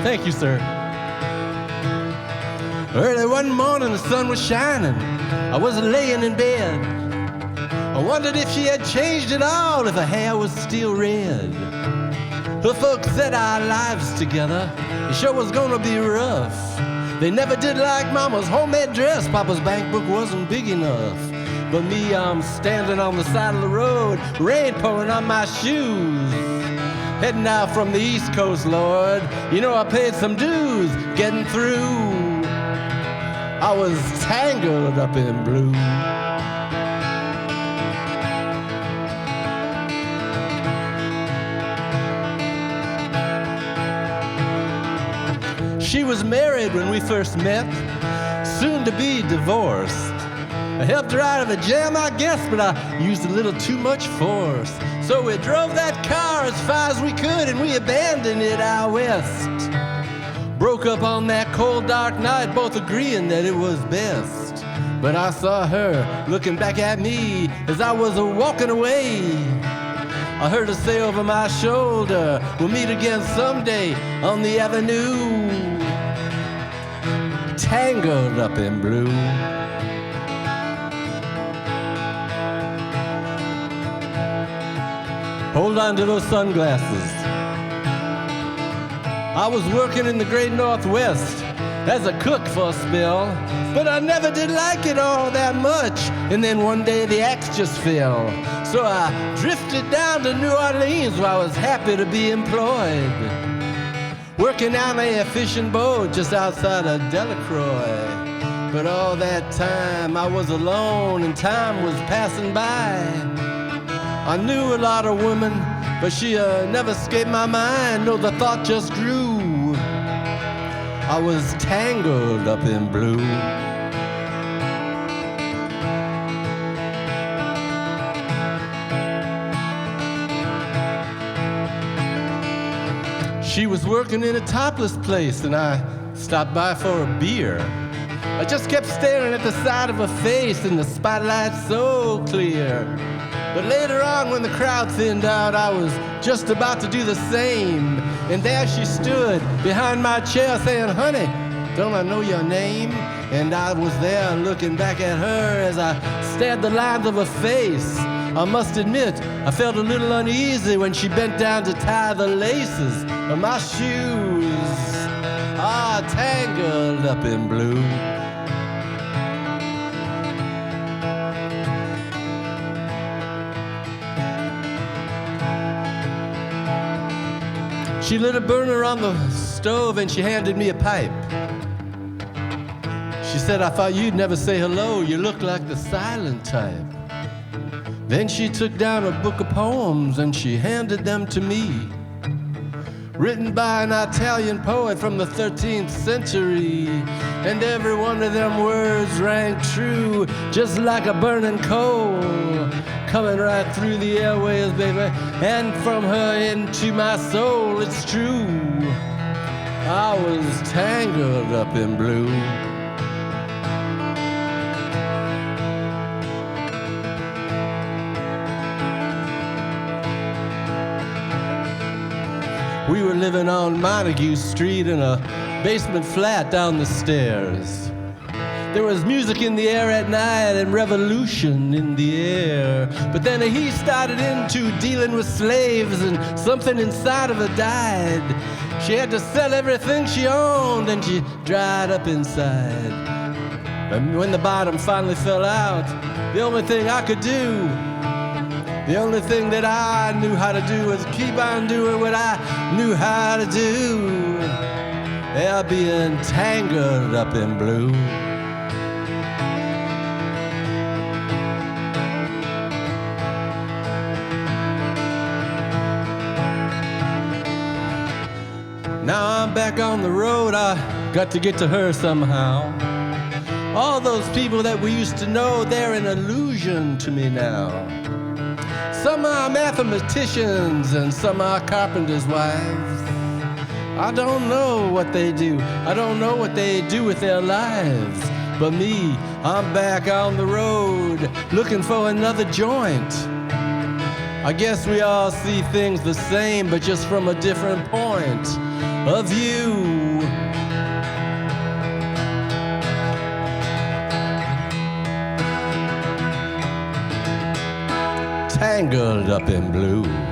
Thank you, sir. Early one morning, the sun was shining. I was laying in bed. I wondered if she had changed at all, if her hair was still red. Her folks said our lives together, it sure was gonna be rough. They never did like Mama's homemade dress. Papa's bank book wasn't big enough. But me, I'm standing on the side of the road, rain pouring on my shoes. Heading out from the East Coast, Lord. You know I paid some dues getting through. I was tangled up in blue. She was married when we first met, soon to be divorced. I helped her out of a jam, I guess, but I used a little too much force. So we drove that car as far as we could and we abandoned it out west. Broke up on that cold dark night, both agreeing that it was best. But I saw her looking back at me as I was walking away. I heard her say over my shoulder, we'll meet again someday on the avenue. Tangled up in blue. Hold on to those sunglasses. I was working in the great Northwest as a cook for a spell, but I never did like it all that much. And then one day the axe just fell. So I drifted down to New Orleans where I was happy to be employed. Working on a fishing boat just outside of Delacroix. But all that time I was alone and time was passing by. I knew a lot of women, but she never escaped my mind. No, the thought just grew. I was tangled up in blue. She was working in a topless place and I stopped by for a beer. I just kept staring at the side of her face in the spotlight so clear. But later on when the crowd thinned out, I was just about to do the same. And there she stood behind my chair saying, honey, don't I know your name? And I was there looking back at her as I stared the lines of her face. I must admit, I felt a little uneasy when she bent down to tie the laces of my shoes. Ah, tangled up in blue. She lit a burner on the stove and she handed me a pipe. She said, I thought you'd never say hello. You look like the silent type. Then she took down a book of poems and she handed them to me. Written by an Italian poet from the 13th century. And every one of them words rang true, just like a burning coal. Coming right through the airways, baby, and from her into my soul, it's true. I was tangled up in blue. We were living on Montague Street in a basement flat down the stairs. There was music in the air at night and revolution in the air. But then he started into dealing with slaves and something inside of her died. She had to sell everything she owned and she dried up inside. And when the bottom finally fell out, the only thing I could do, the only thing that I knew how to do was keep on doing what I knew how to do. Yeah, being tangled up in blue. Now I'm back on the road, I got to get to her somehow. All those people that we used to know, they're an illusion to me now. Some are mathematicians and some are carpenters' wives. I don't know what they do, I don't know what they do with their lives. But me, I'm back on the road, looking for another joint. I guess we all see things the same, but just from a different point. of you. Tangled up in blue.